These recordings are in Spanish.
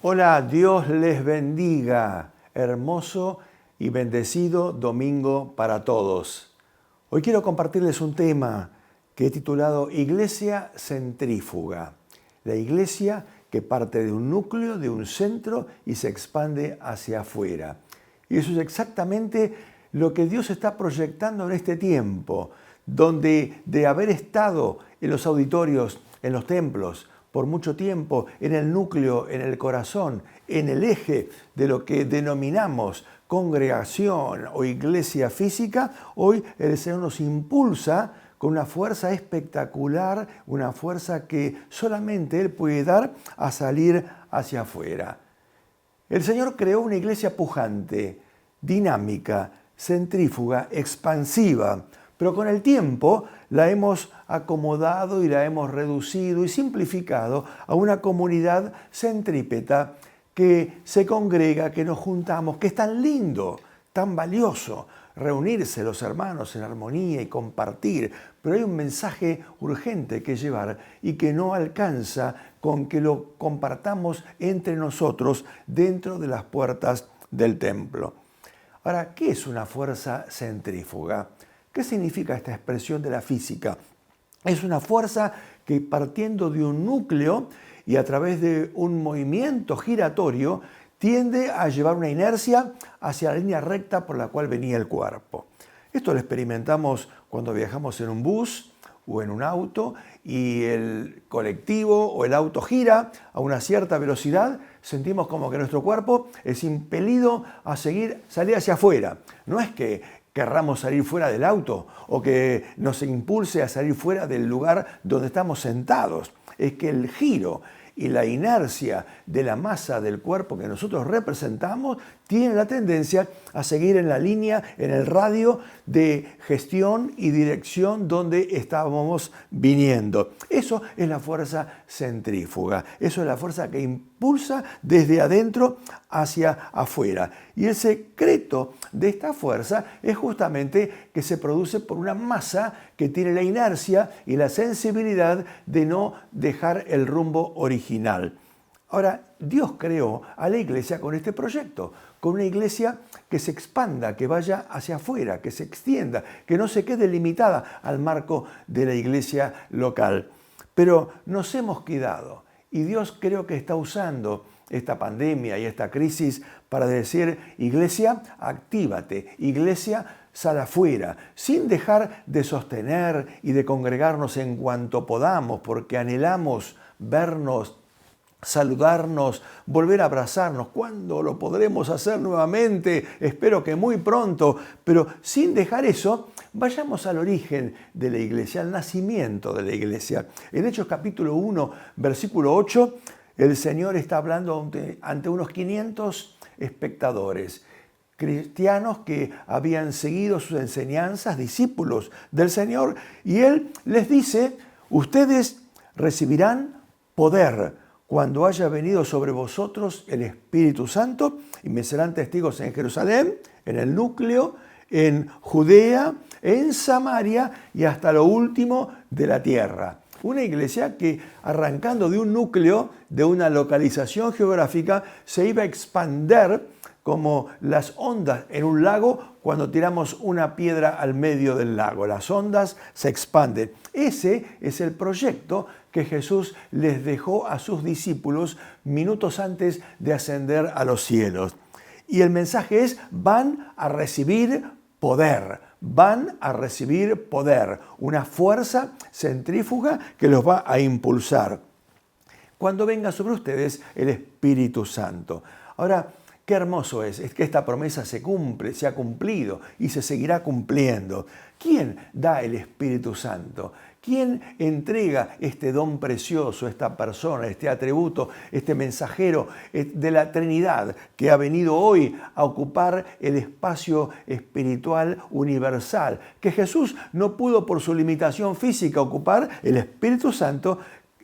Hola, Dios les bendiga. Hermoso y bendecido domingo para todos. Hoy quiero compartirles un tema que he titulado Iglesia Centrífuga. La iglesia que parte de un núcleo, de un centro y se expande hacia afuera. Y eso es exactamente lo que Dios está proyectando en este tiempo, donde de haber estado en los auditorios, en los templos, por mucho tiempo en el núcleo, en el corazón, en el eje de lo que denominamos congregación o iglesia física, hoy el Señor nos impulsa con una fuerza espectacular, una fuerza que solamente Él puede dar a salir hacia afuera. El Señor creó una iglesia pujante, dinámica, centrífuga, expansiva, pero con el tiempo la hemos acomodado y la hemos reducido y simplificado a una comunidad centrípeta que se congrega, que nos juntamos, que es tan lindo, tan valioso reunirse los hermanos en armonía y compartir, pero hay un mensaje urgente que llevar y que no alcanza con que lo compartamos entre nosotros dentro de las puertas del templo. Ahora, ¿qué es una fuerza centrífuga? ¿Qué significa esta expresión de la física? Es una fuerza que partiendo de un núcleo y a través de un movimiento giratorio tiende a llevar una inercia hacia la línea recta por la cual venía el cuerpo. Esto lo experimentamos cuando viajamos en un bus o en un auto y el colectivo o el auto gira a una cierta velocidad, sentimos como que nuestro cuerpo es impelido a salir hacia afuera. No es que querramos salir fuera del auto o que nos impulse a salir fuera del lugar donde estamos sentados. Es que el giro y la inercia de la masa del cuerpo que nosotros representamos tiene la tendencia a seguir en la línea, en el radio de gestión y dirección donde estábamos viniendo. Eso es la fuerza centrífuga, eso es la fuerza que impulsa desde adentro hacia afuera. Y el secreto de esta fuerza es justamente que se produce por una masa que tiene la inercia y la sensibilidad de no dejar el rumbo original. Ahora, Dios creó a la iglesia con este proyecto, con una iglesia que se expanda, que vaya hacia afuera, que se extienda, que no se quede limitada al marco de la iglesia local. Pero nos hemos quedado y Dios creo que está usando esta pandemia y esta crisis para decir, iglesia, actívate, iglesia, sal afuera, sin dejar de sostener y de congregarnos en cuanto podamos, porque anhelamos vernos, saludarnos, volver a abrazarnos. ¿Cuándo lo podremos hacer nuevamente? Espero que muy pronto, pero sin dejar eso, vayamos al origen de la iglesia, al nacimiento de la iglesia. En Hechos capítulo 1, versículo 8, el Señor está hablando ante unos 500 espectadores, cristianos que habían seguido sus enseñanzas, discípulos del Señor, y Él les dice, ustedes recibirán poder cuando haya venido sobre vosotros el Espíritu Santo y me serán testigos en Jerusalén, en el núcleo, en Judea, en Samaria y hasta lo último de la tierra. Una iglesia que arrancando de un núcleo, de una localización geográfica, se iba a expander como las ondas en un lago cuando tiramos una piedra al medio del lago. Las ondas se expanden. Ese es el proyecto que Jesús les dejó a sus discípulos minutos antes de ascender a los cielos. Y el mensaje es, van a recibir poder. Van a recibir poder, una fuerza centrífuga que los va a impulsar cuando venga sobre ustedes el Espíritu Santo. Ahora, qué hermoso es que esta promesa se cumple, se ha cumplido y se seguirá cumpliendo. ¿Quién da el Espíritu Santo? ¿Quién entrega este don precioso, esta persona, este atributo, este mensajero de la Trinidad que ha venido hoy a ocupar el espacio espiritual universal? Que Jesús no pudo por su limitación física ocupar, el Espíritu Santo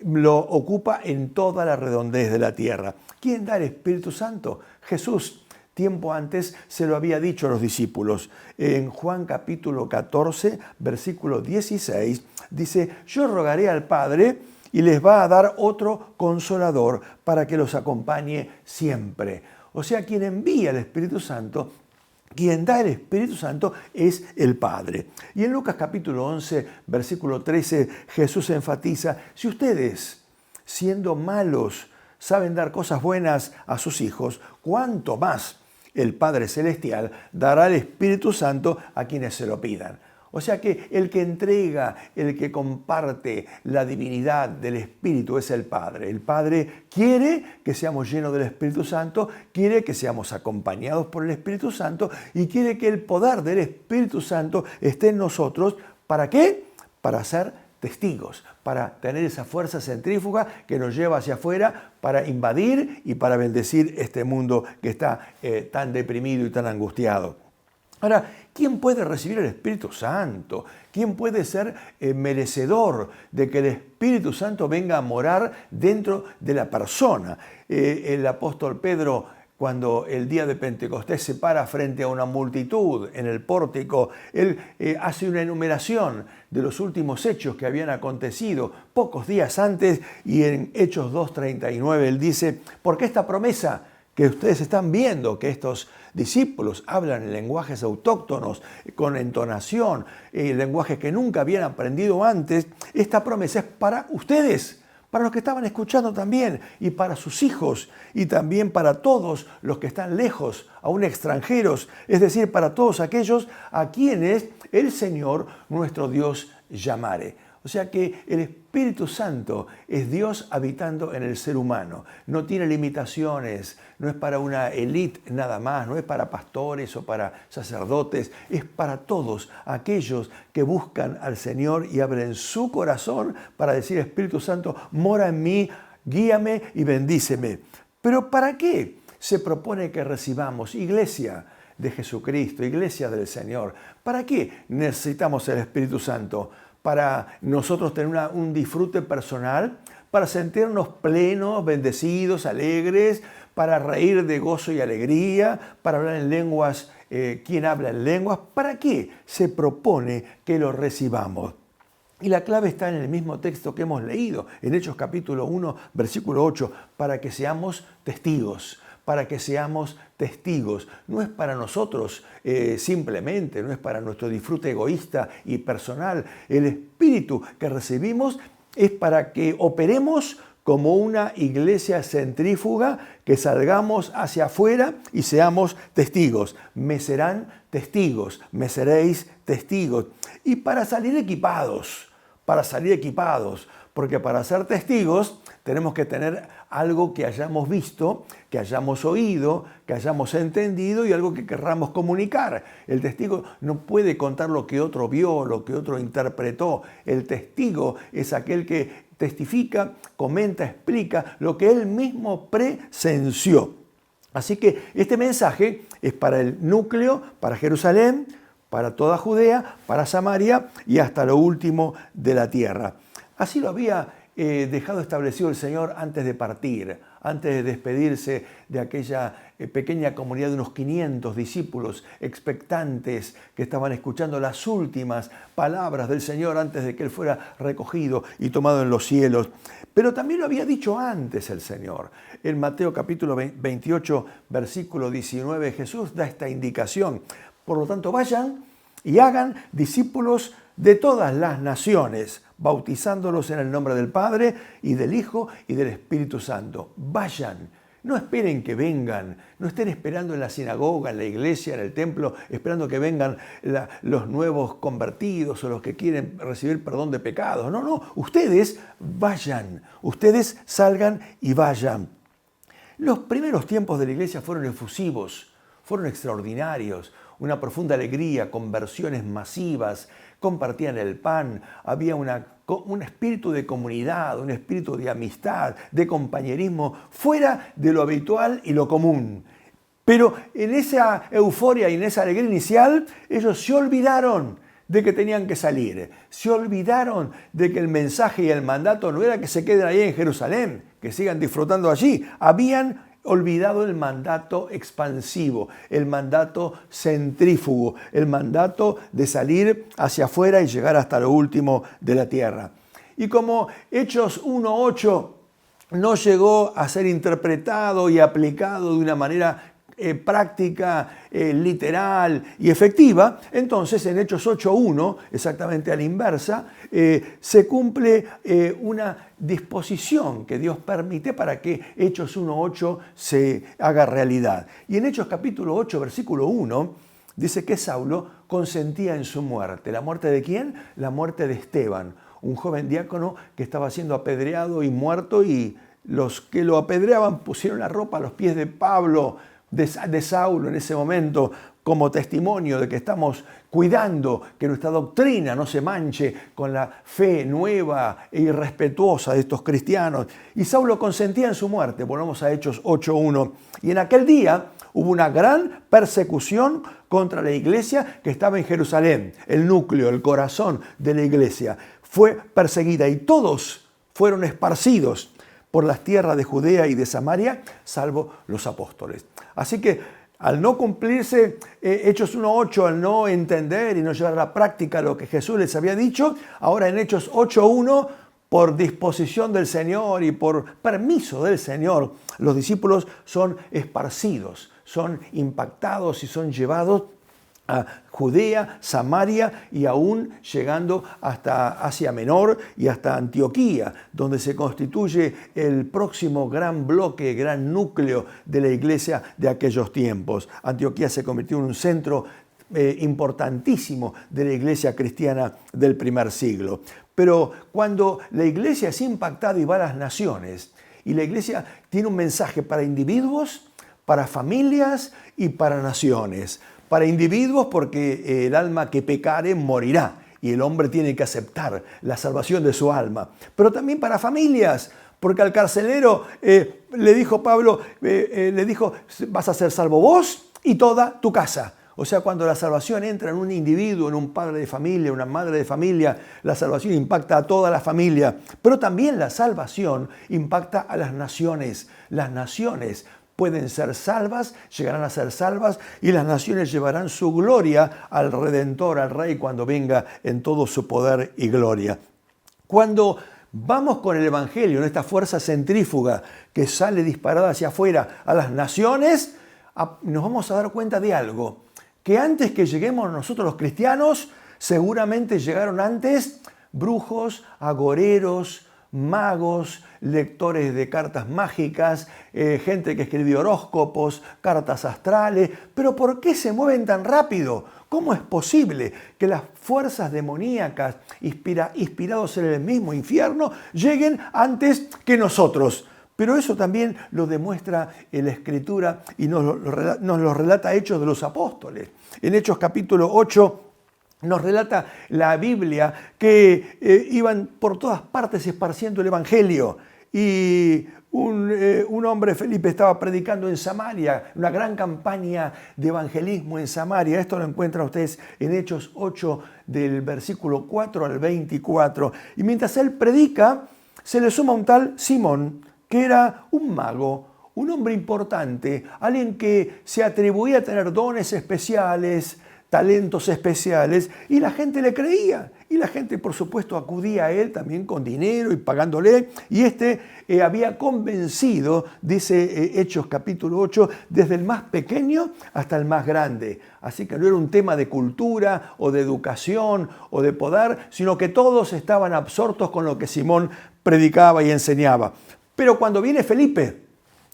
lo ocupa en toda la redondez de la tierra. ¿Quién da el Espíritu Santo? Jesús. Tiempo antes se lo había dicho a los discípulos. En Juan capítulo 14, versículo 16, dice, yo rogaré al Padre y les va a dar otro consolador para que los acompañe siempre. O sea, quien envía el Espíritu Santo, quien da el Espíritu Santo es el Padre. Y en Lucas capítulo 11, versículo 13, Jesús enfatiza, si ustedes, siendo malos, saben dar cosas buenas a sus hijos, ¿cuánto más el Padre Celestial dará el Espíritu Santo a quienes se lo pidan? O sea que el que entrega, el que comparte la divinidad del Espíritu es el Padre. El Padre quiere que seamos llenos del Espíritu Santo, quiere que seamos acompañados por el Espíritu Santo y quiere que el poder del Espíritu Santo esté en nosotros. ¿Para qué? Para ser testigos, para tener esa fuerza centrífuga que nos lleva hacia afuera para invadir y para bendecir este mundo que está tan deprimido y tan angustiado. Ahora, ¿quién puede recibir el Espíritu Santo? ¿Quién puede ser merecedor de que el Espíritu Santo venga a morar dentro de la persona? El apóstol Pedro, cuando el día de Pentecostés se para frente a una multitud en el pórtico, él hace una enumeración de los últimos hechos que habían acontecido pocos días antes, y en Hechos 2:39 él dice, porque esta promesa que ustedes están viendo, que estos discípulos hablan en lenguajes autóctonos, con entonación, lenguajes que nunca habían aprendido antes, esta promesa es para ustedes, para los que estaban escuchando también, y para sus hijos, y también para todos los que están lejos, aún extranjeros, es decir, para todos aquellos a quienes el Señor, nuestro Dios, llamare. O sea que el Espíritu Santo es Dios habitando en el ser humano. No tiene limitaciones, no es para una élite nada más, no es para pastores o para sacerdotes, es para todos aquellos que buscan al Señor y abren su corazón para decir, Espíritu Santo, mora en mí, guíame y bendíceme. Pero ¿para qué se propone que recibamos, iglesia de Jesucristo, iglesia del Señor? ¿Para qué necesitamos el Espíritu Santo? Para nosotros tener un disfrute personal, para sentirnos plenos, bendecidos, alegres, para reír de gozo y alegría, para hablar en lenguas, ¿quién habla en lenguas? ¿Para qué se propone que lo recibamos? Y la clave está en el mismo texto que hemos leído, en Hechos capítulo 1, versículo 8, para que seamos testigos. Para que seamos testigos. No es para nosotros simplemente, no es para nuestro disfrute egoísta y personal. El Espíritu que recibimos es para que operemos como una iglesia centrífuga, que salgamos hacia afuera y seamos testigos. Me serán testigos, me seréis testigos. Y para salir equipados, porque para ser testigos tenemos que tener algo que hayamos visto, que hayamos oído, que hayamos entendido y algo que querramos comunicar. El testigo no puede contar lo que otro vio, lo que otro interpretó. El testigo es aquel que testifica, comenta, explica lo que él mismo presenció. Así que este mensaje es para el núcleo, para Jerusalén, para toda Judea, para Samaria y hasta lo último de la tierra. Así lo había dejado establecido el Señor antes de partir, antes de despedirse de aquella pequeña comunidad de unos 500 discípulos expectantes que estaban escuchando las últimas palabras del Señor antes de que Él fuera recogido y tomado en los cielos. Pero también lo había dicho antes el Señor. En Mateo capítulo 28, versículo 19, Jesús da esta indicación. Por lo tanto, vayan y hagan discípulos de todas las naciones, bautizándolos en el nombre del Padre y del Hijo y del Espíritu Santo. Vayan, no esperen que vengan, no estén esperando en la sinagoga, en la iglesia, en el templo, esperando que vengan los nuevos convertidos o los que quieren recibir perdón de pecados. No, ustedes vayan, ustedes salgan y vayan. Los primeros tiempos de la iglesia fueron efusivos, fueron extraordinarios, una profunda alegría, conversiones masivas, compartían el pan, había un espíritu de comunidad, un espíritu de amistad, de compañerismo, fuera de lo habitual y lo común. Pero en esa euforia y en esa alegría inicial, ellos se olvidaron de que tenían que salir. Se olvidaron de que el mensaje y el mandato no era que se queden ahí en Jerusalén, que sigan disfrutando allí. Habían olvidado el mandato expansivo, el mandato centrífugo, el mandato de salir hacia afuera y llegar hasta lo último de la tierra. Y como Hechos 1:8 no llegó a ser interpretado y aplicado de una manera práctica, literal y efectiva, entonces en Hechos 8:1, exactamente a la inversa, se cumple una disposición que Dios permite para que Hechos 1:8 se haga realidad. Y en Hechos capítulo 8, versículo 1, dice que Saulo consentía en su muerte. ¿La muerte de quién? La muerte de Esteban, un joven diácono que estaba siendo apedreado y muerto, y los que lo apedreaban pusieron la ropa a los pies de Pablo, de Saulo en ese momento, como testimonio de que estamos cuidando que nuestra doctrina no se manche con la fe nueva e irrespetuosa de estos cristianos. Y Saulo consentía en su muerte. Volvamos a Hechos 8:1. Y en aquel día hubo una gran persecución contra la iglesia que estaba en Jerusalén. El núcleo, el corazón de la iglesia fue perseguida y todos fueron esparcidos por las tierras de Judea y de Samaria, salvo los apóstoles. Así que al no cumplirse Hechos 1:8, al no entender y no llevar a la práctica lo que Jesús les había dicho, ahora en Hechos 8:1, por disposición del Señor y por permiso del Señor, los discípulos son esparcidos, son impactados y son llevados a Judea, Samaria y aún llegando hasta Asia Menor y hasta Antioquía, donde se constituye el próximo gran bloque, gran núcleo de la iglesia de aquellos tiempos. Antioquía se convirtió en un centro importantísimo de la iglesia cristiana del primer siglo. Pero cuando la iglesia es impactada y va a las naciones, y la iglesia tiene un mensaje para individuos, para familias y para naciones. Para individuos porque el alma que pecare morirá y el hombre tiene que aceptar la salvación de su alma. Pero también para familias, porque al carcelero le dijo Pablo, le dijo, vas a ser salvo vos y toda tu casa. O sea, cuando la salvación entra en un individuo, en un padre de familia, una madre de familia, la salvación impacta a toda la familia. Pero también la salvación impacta a las naciones. Las naciones pueden ser salvas, llegarán a ser salvas, y las naciones llevarán su gloria al Redentor, al Rey, cuando venga en todo su poder y gloria. Cuando vamos con el Evangelio, en esta fuerza centrífuga que sale disparada hacia afuera a las naciones, nos vamos a dar cuenta de algo, que antes que lleguemos nosotros los cristianos, seguramente llegaron antes brujos, agoreros, magos, lectores de cartas mágicas, gente que escribió horóscopos, cartas astrales. Pero ¿por qué se mueven tan rápido? ¿Cómo es posible que las fuerzas demoníacas inspirados en el mismo infierno lleguen antes que nosotros? Pero eso también lo demuestra en la Escritura y nos lo relata Hechos de los Apóstoles. En Hechos capítulo 8 nos relata la Biblia que iban por todas partes esparciendo el Evangelio. Y un hombre, Felipe, estaba predicando en Samaria, una gran campaña de evangelismo en Samaria. Esto lo encuentran ustedes en Hechos 8, del versículo 4 al 24. Y mientras él predica, se le suma un tal Simón, que era un mago, un hombre importante, alguien que se atribuía a tener dones especiales, talentos especiales, y la gente le creía. Y la gente, por supuesto, acudía a él también con dinero y pagándole. Y había convencido, dice Hechos capítulo 8, desde el más pequeño hasta el más grande. Así que no era un tema de cultura o de educación o de poder, sino que todos estaban absortos con lo que Simón predicaba y enseñaba. Pero cuando viene Felipe,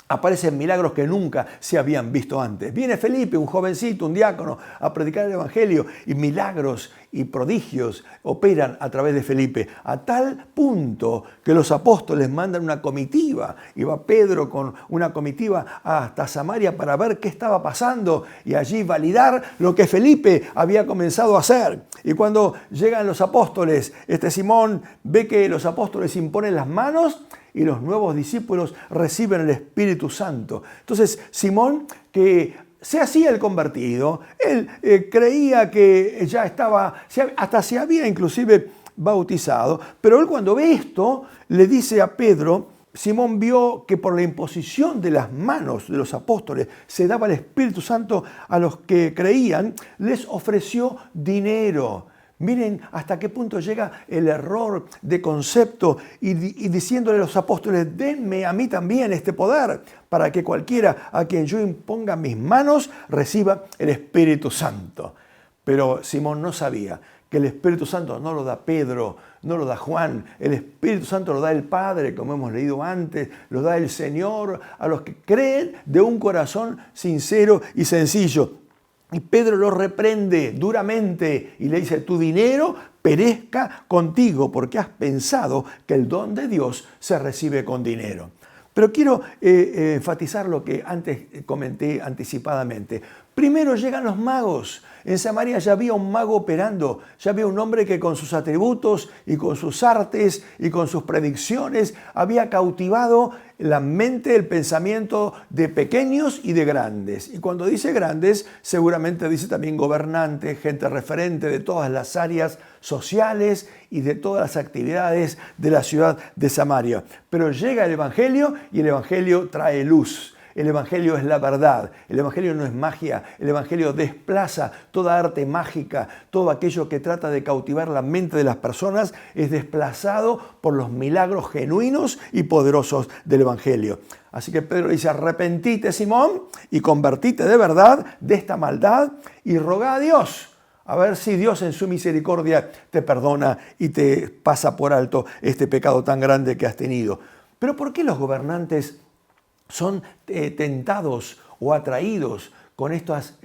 aparecen milagros que nunca se habían visto antes. Viene Felipe, un jovencito, un diácono, a predicar el Evangelio, y milagros y prodigios operan a través de Felipe, a tal punto que los apóstoles mandan una comitiva, y va Pedro con una comitiva hasta Samaria para ver qué estaba pasando y allí validar lo que Felipe había comenzado a hacer. Y cuando llegan los apóstoles, Simón ve que los apóstoles imponen las manos y los nuevos discípulos reciben el Espíritu Santo. Entonces Simón, que se hacía el convertido, él creía que ya estaba, hasta se había inclusive bautizado, pero él cuando ve esto le dice a Pedro, Simón vio que por la imposición de las manos de los apóstoles se daba el Espíritu Santo a los que creían, les ofreció dinero. Miren hasta qué punto llega el error de concepto y diciéndole a los apóstoles, denme a mí también este poder para que cualquiera a quien yo imponga mis manos reciba el Espíritu Santo. Pero Simón no sabía que el Espíritu Santo no lo da Pedro, no lo da Juan, el Espíritu Santo lo da el Padre, como hemos leído antes, lo da el Señor a los que creen de un corazón sincero y sencillo. Y Pedro lo reprende duramente y le dice, tu dinero perezca contigo porque has pensado que el don de Dios se recibe con dinero. Pero quiero enfatizar lo que antes comenté anticipadamente. Primero llegan los magos. En Samaria ya había un mago operando, ya había un hombre que con sus atributos y con sus artes y con sus predicciones había cautivado la mente, el pensamiento de pequeños y de grandes. Y cuando dice grandes, seguramente dice también gobernantes, gente referente de todas las áreas sociales y de todas las actividades de la ciudad de Samaria. Pero llega el Evangelio y el Evangelio trae luz. El Evangelio es la verdad, el Evangelio no es magia, el Evangelio desplaza toda arte mágica, todo aquello que trata de cautivar la mente de las personas es desplazado por los milagros genuinos y poderosos del Evangelio. Así que Pedro dice, arrepentite Simón y convertite de verdad de esta maldad y roga a Dios. A ver si Dios en su misericordia te perdona y te pasa por alto este pecado tan grande que has tenido. Pero ¿por qué los gobernantes son tentados o atraídos con estas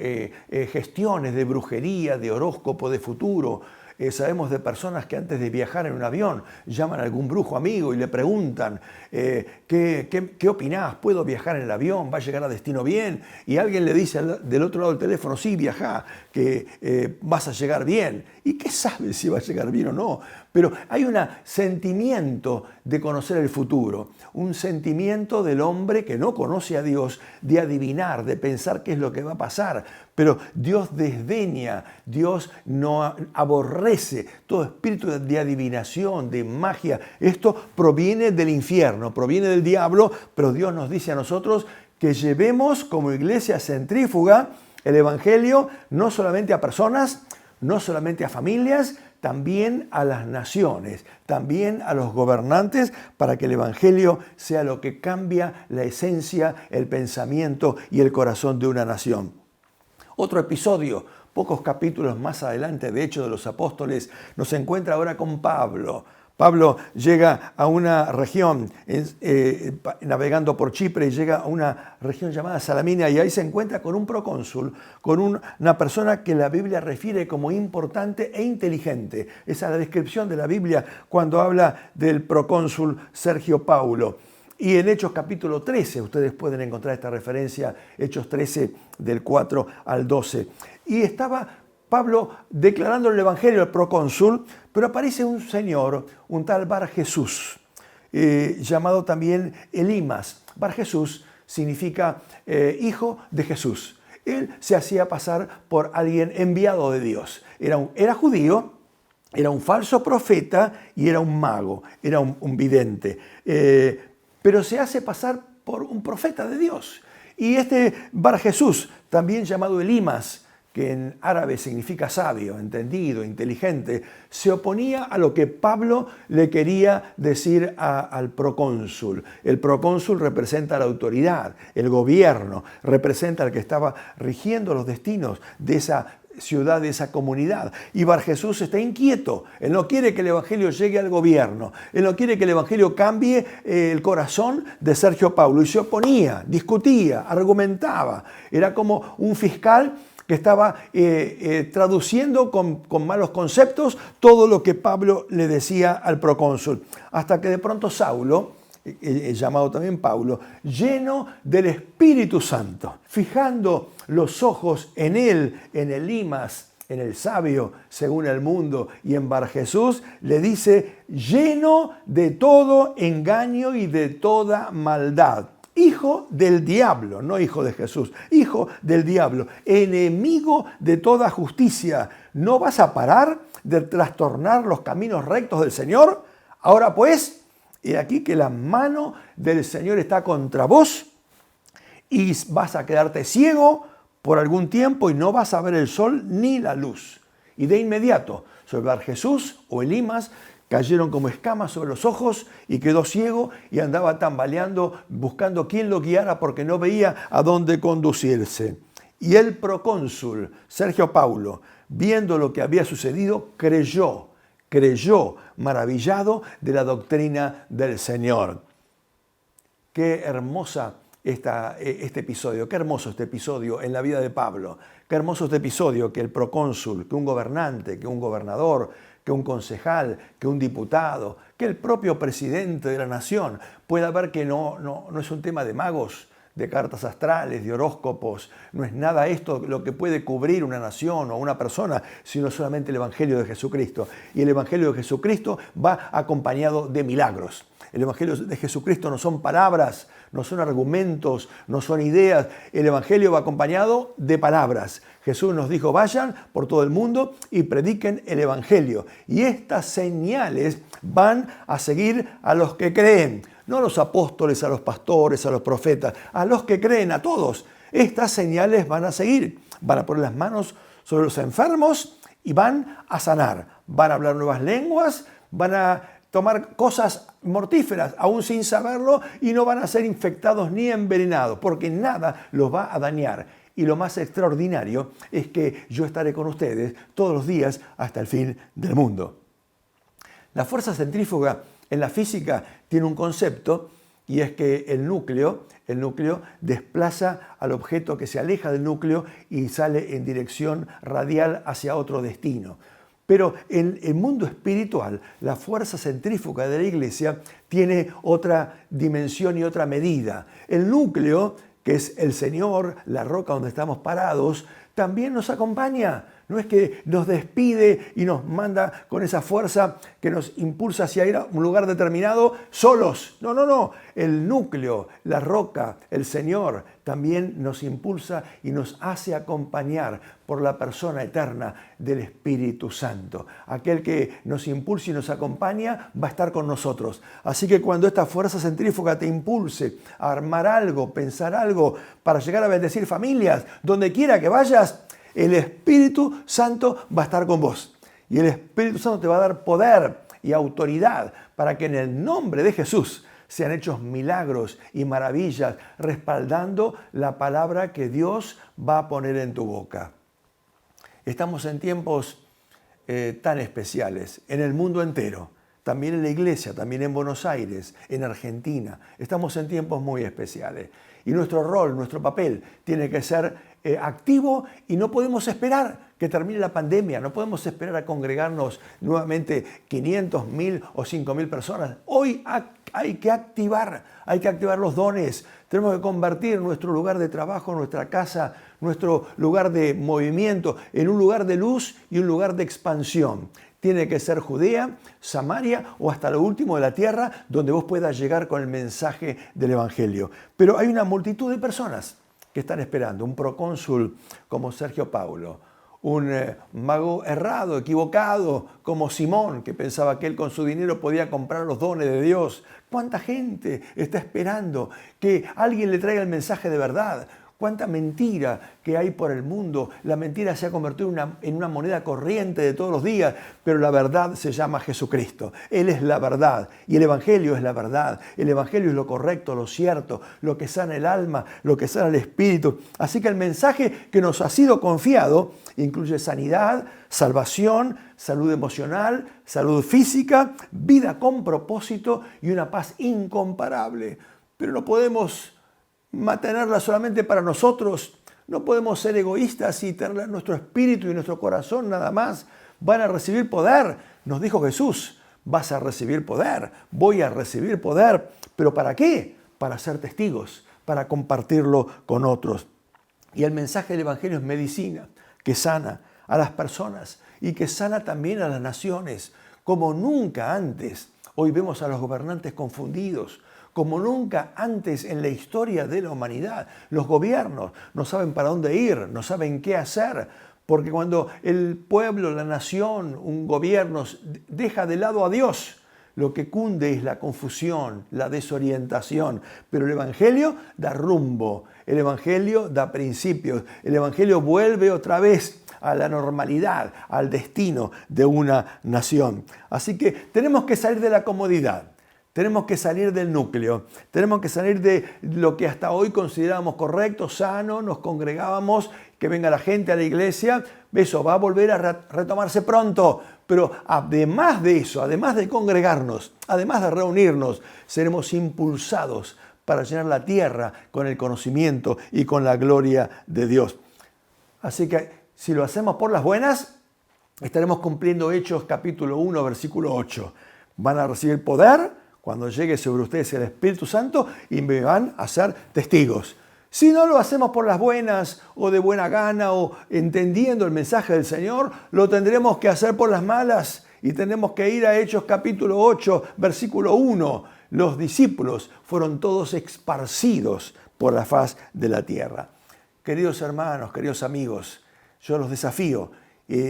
gestiones de brujería, de horóscopo, de futuro? Sabemos de personas que antes de viajar en un avión llaman a algún brujo amigo y le preguntan ¿qué opinás? ¿Puedo viajar en el avión? ¿Va a llegar a destino bien? Y alguien le dice del otro lado del teléfono, sí, viajá, que vas a llegar bien. ¿Y qué sabe si va a llegar bien o no? Pero hay un sentimiento de conocer el futuro, un sentimiento del hombre que no conoce a Dios, de adivinar, de pensar qué es lo que va a pasar. Pero Dios desdeña, Dios no aborrece todo espíritu de adivinación, de magia. Esto proviene del infierno, proviene del diablo, pero Dios nos dice a nosotros que llevemos como iglesia centrífuga el Evangelio no solamente a personas, no solamente a familias, también a las naciones, también a los gobernantes, para que el Evangelio sea lo que cambia la esencia, el pensamiento y el corazón de una nación. Otro episodio, pocos capítulos más adelante de Hechos de los Apóstoles, nos encuentra ahora con Pablo. Pablo llega a una región, navegando por Chipre, y llega a una región llamada Salamina, y ahí se encuentra con un procónsul, con una persona que la Biblia refiere como importante e inteligente. Esa es la descripción de la Biblia cuando habla del procónsul Sergio Paulo. Y en Hechos capítulo 13, ustedes pueden encontrar esta referencia, Hechos 13 del 4 al 12. Y estaba Pablo declarando el Evangelio al procónsul, pero aparece un señor, un tal Bar Jesús, llamado también Elimas. Bar Jesús significa hijo de Jesús. Él se hacía pasar por alguien enviado de Dios. Era judío, era un falso profeta y era un mago, era un vidente. Pero se hace pasar por un profeta de Dios. Y este Bar Jesús, también llamado Elimas, que en árabe significa sabio, entendido, inteligente, se oponía a lo que Pablo le quería decir al procónsul. El procónsul representa la autoridad, el gobierno, representa al que estaba rigiendo los destinos de esa ciudad, de esa comunidad. Y Bar Jesús está inquieto. Él no quiere que el Evangelio llegue al gobierno. Él no quiere que el Evangelio cambie el corazón de Sergio Paulo. Y se oponía, discutía, argumentaba. Era como un fiscal que estaba traduciendo con malos conceptos todo lo que Pablo le decía al procónsul. Hasta que de pronto Saulo, llamado también Paulo, lleno del Espíritu Santo, fijando los ojos en él, en Elimas, en el sabio, según el mundo, y en Bar Jesús, le dice, lleno de todo engaño y de toda maldad. Hijo del diablo, no hijo de Jesús, hijo del diablo, enemigo de toda justicia. ¿No vas a parar de trastornar los caminos rectos del Señor? Ahora pues, he aquí que la mano del Señor está contra vos y vas a quedarte ciego por algún tiempo y no vas a ver el sol ni la luz. Y de inmediato sobre Bar Jesús o Elimas, cayeron como escamas sobre los ojos y quedó ciego y andaba tambaleando buscando quién lo guiara porque no veía a dónde conducirse. Y el procónsul Sergio Paulo, viendo lo que había sucedido, creyó maravillado de la doctrina del Señor. Qué hermosa este episodio, qué hermoso este episodio en la vida de Pablo, qué hermoso este episodio que el procónsul, que un gobernante, que un gobernador, que un concejal, que un diputado, que el propio presidente de la nación pueda ver que no es un tema de magos, de cartas astrales, de horóscopos, no es nada esto lo que puede cubrir una nación o una persona, sino solamente el Evangelio de Jesucristo. Y el Evangelio de Jesucristo va acompañado de milagros. El Evangelio de Jesucristo no son palabras, no son argumentos, no son ideas. El Evangelio va acompañado de palabras. Jesús nos dijo, vayan por todo el mundo y prediquen el Evangelio. Y estas señales van a seguir a los que creen. No a los apóstoles, a los pastores, a los profetas, a los que creen, a todos. Estas señales van a seguir. Van a poner las manos sobre los enfermos y van a sanar. Van a hablar nuevas lenguas, van a tomar cosas mortíferas, aún sin saberlo, y no van a ser infectados ni envenenados, porque nada los va a dañar. Y lo más extraordinario es que yo estaré con ustedes todos los días hasta el fin del mundo. La fuerza centrífuga en la física tiene un concepto, y es que el núcleo desplaza al objeto que se aleja del núcleo y sale en dirección radial hacia otro destino. Pero en el mundo espiritual, la fuerza centrífuga de la iglesia tiene otra dimensión y otra medida. El núcleo, que es el Señor, la roca donde estamos parados, también nos acompaña. No es que nos despide y nos manda con esa fuerza que nos impulsa hacia ir a un lugar determinado solos. No. El núcleo, la roca, el Señor también nos impulsa y nos hace acompañar por la persona eterna del Espíritu Santo. Aquel que nos impulsa y nos acompaña va a estar con nosotros. Así que cuando esta fuerza centrífuga te impulse a armar algo, pensar algo para llegar a bendecir familias, donde quiera que vayas, el Espíritu Santo va a estar con vos. Y el Espíritu Santo te va a dar poder y autoridad para que en el nombre de Jesús sean hechos milagros y maravillas, respaldando la palabra que Dios va a poner en tu boca. Estamos en tiempos tan especiales en el mundo entero. También en la iglesia, también en Buenos Aires, en Argentina. Estamos en tiempos muy especiales. Y nuestro rol, nuestro papel, tiene que ser activo y no podemos esperar que termine la pandemia. No podemos esperar a congregarnos nuevamente 500, 1000 o 5000 personas. Hoy hay que activar los dones. Tenemos que convertir nuestro lugar de trabajo, nuestra casa, nuestro lugar de movimiento en un lugar de luz y un lugar de expansión. Tiene que ser Judea, Samaria o hasta lo último de la tierra donde vos puedas llegar con el mensaje del Evangelio. Pero hay una multitud de personas que están esperando. Un procónsul como Sergio Paulo, un mago errado, equivocado como Simón, que pensaba que él con su dinero podía comprar los dones de Dios. ¿Cuánta gente está esperando que alguien le traiga el mensaje de verdad? Cuánta mentira que hay por el mundo. La mentira se ha convertido en una moneda corriente de todos los días, pero la verdad se llama Jesucristo. Él es la verdad y el Evangelio es la verdad. El Evangelio es lo correcto, lo cierto, lo que sana el alma, lo que sana el espíritu. Así que el mensaje que nos ha sido confiado incluye sanidad, salvación, salud emocional, salud física, vida con propósito y una paz incomparable. Pero no podemos mantenerla solamente para nosotros. No podemos ser egoístas y tener nuestro espíritu y nuestro corazón nada más. Van a recibir poder. Nos dijo Jesús, vas a recibir poder, voy a recibir poder. ¿Pero para qué? Para ser testigos, para compartirlo con otros. Y el mensaje del Evangelio es medicina, que sana a las personas y que sana también a las naciones. Como nunca antes, hoy vemos a los gobernantes confundidos. Como nunca antes en la historia de la humanidad. Los gobiernos no saben para dónde ir, no saben qué hacer, porque cuando el pueblo, la nación, un gobierno deja de lado a Dios, lo que cunde es la confusión, la desorientación. Pero el Evangelio da rumbo, el Evangelio da principios, el Evangelio vuelve otra vez a la normalidad, al destino de una nación. Así que tenemos que salir de la comodidad. Tenemos que salir del núcleo, tenemos que salir de lo que hasta hoy considerábamos correcto, sano, nos congregábamos, que venga la gente a la iglesia, eso va a volver a retomarse pronto. Pero además de eso, además de congregarnos, además de reunirnos, seremos impulsados para llenar la tierra con el conocimiento y con la gloria de Dios. Así que si lo hacemos por las buenas, estaremos cumpliendo Hechos capítulo 1, versículo 8. Van a recibir poder cuando llegue sobre ustedes el Espíritu Santo y me van a ser testigos. Si no lo hacemos por las buenas o de buena gana o entendiendo el mensaje del Señor, lo tendremos que hacer por las malas y tenemos que ir a Hechos capítulo 8, versículo 1. Los discípulos fueron todos esparcidos por la faz de la tierra. Queridos hermanos, queridos amigos, yo los desafío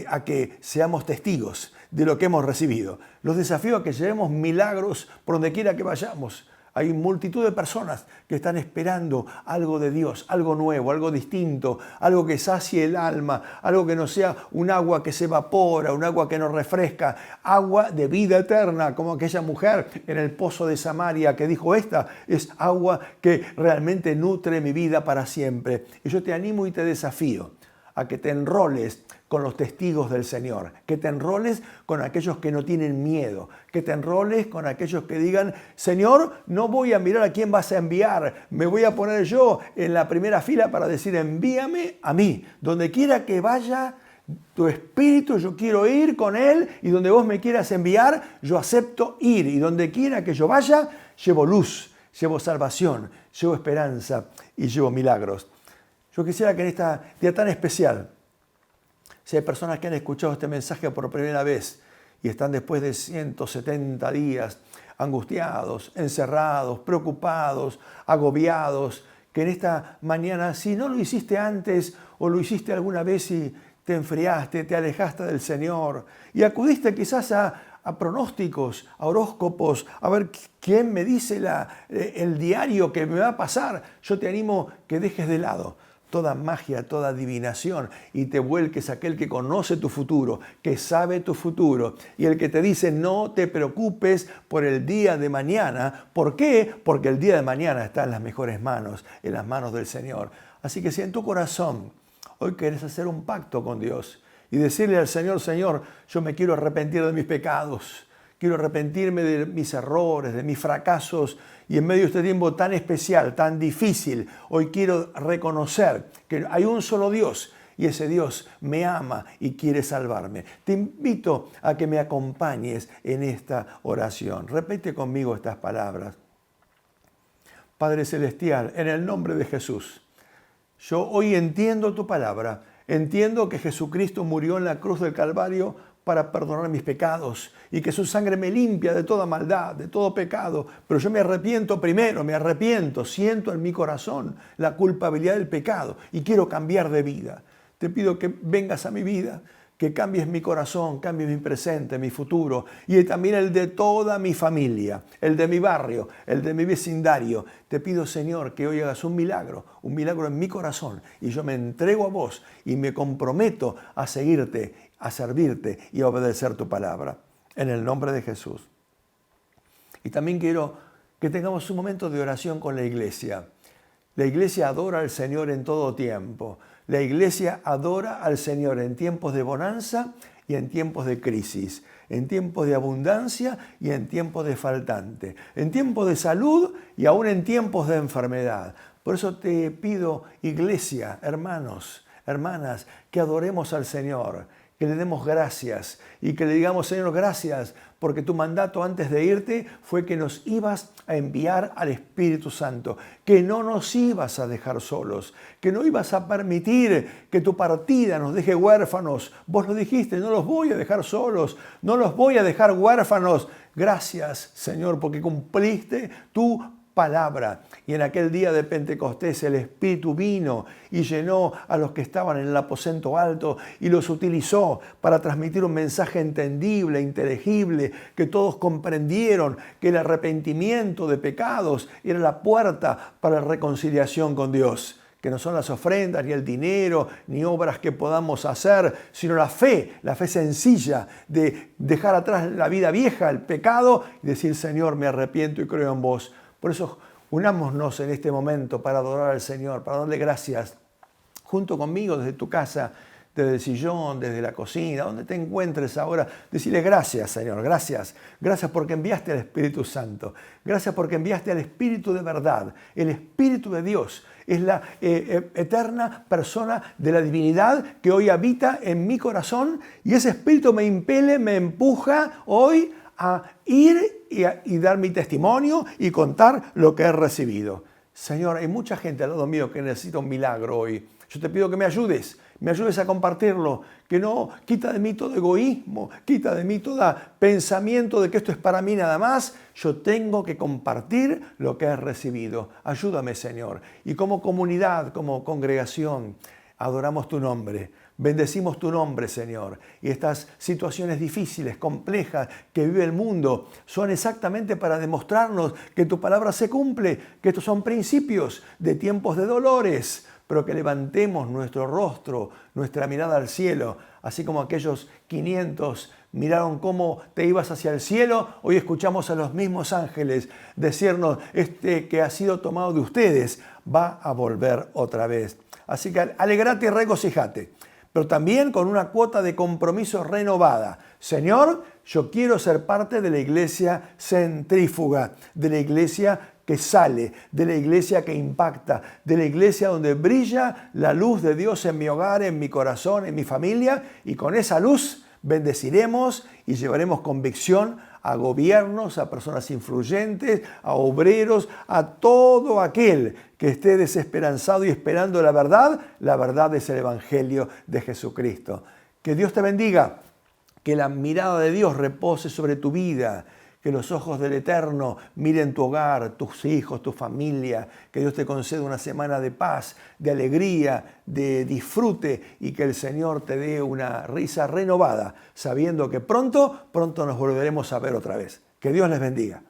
a que seamos testigos de lo que hemos recibido. Los desafío a que llevemos milagros por donde quiera que vayamos. Hay multitud de personas que están esperando algo de Dios, algo nuevo, algo distinto, algo que sacie el alma, algo que no sea un agua que se evapora, un agua que nos refresca, agua de vida eterna, como aquella mujer en el pozo de Samaria que dijo, esta es agua que realmente nutre mi vida para siempre. Y yo te animo y te desafío a que te enroles con los testigos del Señor, que te enroles con aquellos que no tienen miedo, que te enroles con aquellos que digan, Señor, no voy a mirar a quién vas a enviar, me voy a poner yo en la primera fila para decir, envíame a mí, donde quiera que vaya tu espíritu, yo quiero ir con él y donde vos me quieras enviar, yo acepto ir y donde quiera que yo vaya, llevo luz, llevo salvación, llevo esperanza y llevo milagros. Yo quisiera que en este día tan especial, si hay personas que han escuchado este mensaje por primera vez y están después de 170 días angustiados, encerrados, preocupados, agobiados, que en esta mañana, si no lo hiciste antes o lo hiciste alguna vez y te enfriaste, te alejaste del Señor y acudiste quizás a pronósticos, a horóscopos, a ver quién me dice el diario que me va a pasar, yo te animo que dejes de lado toda magia, toda adivinación y te vuelques a aquel que conoce tu futuro, que sabe tu futuro y el que te dice no te preocupes por el día de mañana. ¿Por qué? Porque el día de mañana está en las mejores manos, en las manos del Señor. Así que si en tu corazón hoy querés hacer un pacto con Dios y decirle al Señor, Señor, yo me quiero arrepentir de mis pecados, quiero arrepentirme de mis errores, de mis fracasos, y en medio de este tiempo tan especial, tan difícil, hoy quiero reconocer que hay un solo Dios y ese Dios me ama y quiere salvarme. Te invito a que me acompañes en esta oración. Repite conmigo estas palabras. Padre Celestial, en el nombre de Jesús, yo hoy entiendo tu palabra, entiendo que Jesucristo murió en la cruz del Calvario para perdonar mis pecados y que su sangre me limpia de toda maldad, de todo pecado. Pero yo me arrepiento primero, siento en mi corazón la culpabilidad del pecado y quiero cambiar de vida. Te pido que vengas a mi vida, que cambies mi corazón, cambies mi presente, mi futuro y también el de toda mi familia, el de mi barrio, el de mi vecindario. Te pido, Señor, que hoy hagas un milagro en mi corazón y yo me entrego a vos y me comprometo a seguirte, a servirte y a obedecer tu palabra. En el nombre de Jesús. Y también quiero que tengamos un momento de oración con la iglesia. La iglesia adora al Señor en todo tiempo. La iglesia adora al Señor en tiempos de bonanza y en tiempos de crisis, en tiempos de abundancia y en tiempos de faltante, en tiempos de salud y aún en tiempos de enfermedad. Por eso te pido, iglesia, hermanos, hermanas, que adoremos al Señor, que le demos gracias y que le digamos, Señor, gracias, porque tu mandato antes de irte fue que nos ibas a enviar al Espíritu Santo, que no nos ibas a dejar solos, que no ibas a permitir que tu partida nos deje huérfanos. Vos lo dijiste, no los voy a dejar solos, no los voy a dejar huérfanos. Gracias, Señor, porque cumpliste tu palabra. Y en aquel día de Pentecostés el Espíritu vino y llenó a los que estaban en el aposento alto y los utilizó para transmitir un mensaje entendible, inteligible, que todos comprendieron que el arrepentimiento de pecados era la puerta para la reconciliación con Dios. que no son las ofrendas, ni el dinero, ni obras que podamos hacer, sino la fe sencilla de dejar atrás la vida vieja, el pecado, y decir, Señor, me arrepiento y creo en vos. Por eso unámonos en este momento para adorar al Señor, para darle gracias, junto conmigo desde tu casa, desde el sillón, desde la cocina, donde te encuentres ahora, decirle gracias, Señor, gracias. Gracias porque enviaste al Espíritu Santo. Gracias porque enviaste al Espíritu de verdad. El Espíritu de Dios es la eterna persona de la divinidad que hoy habita en mi corazón y ese Espíritu me impele, me empuja hoy a ir y dar mi testimonio y contar lo que he recibido. Señor, hay mucha gente al lado mío que necesita un milagro hoy. Yo te pido que me ayudes a compartirlo, que no quita de mí todo egoísmo, quita de mí todo pensamiento de que esto es para mí nada más. Yo tengo que compartir lo que he recibido. Ayúdame, Señor. Y como comunidad, como congregación, adoramos tu nombre. Bendecimos tu nombre, Señor. Y estas situaciones difíciles, complejas que vive el mundo son exactamente para demostrarnos que tu palabra se cumple, que estos son principios de tiempos de dolores, pero que levantemos nuestro rostro, nuestra mirada al cielo, así como aquellos 500 miraron cómo te ibas hacia el cielo, hoy escuchamos a los mismos ángeles decirnos, este que ha sido tomado de ustedes va a volver otra vez. Así que alegrate y regocijate, pero también con una cuota de compromiso renovada. Señor, yo quiero ser parte de la iglesia centrífuga, de la iglesia que sale, de la iglesia que impacta, de la iglesia donde brilla la luz de Dios en mi hogar, en mi corazón, en mi familia, y con esa luz bendeciremos y llevaremos convicción a gobiernos, a personas influyentes, a obreros, a todo aquel que esté desesperanzado y esperando la verdad. La verdad es el Evangelio de Jesucristo. Que Dios te bendiga, que la mirada de Dios repose sobre tu vida, que los ojos del Eterno miren tu hogar, tus hijos, tu familia, que Dios te conceda una semana de paz, de alegría, de disfrute y que el Señor te dé una risa renovada, sabiendo que pronto nos volveremos a ver otra vez. Que Dios les bendiga.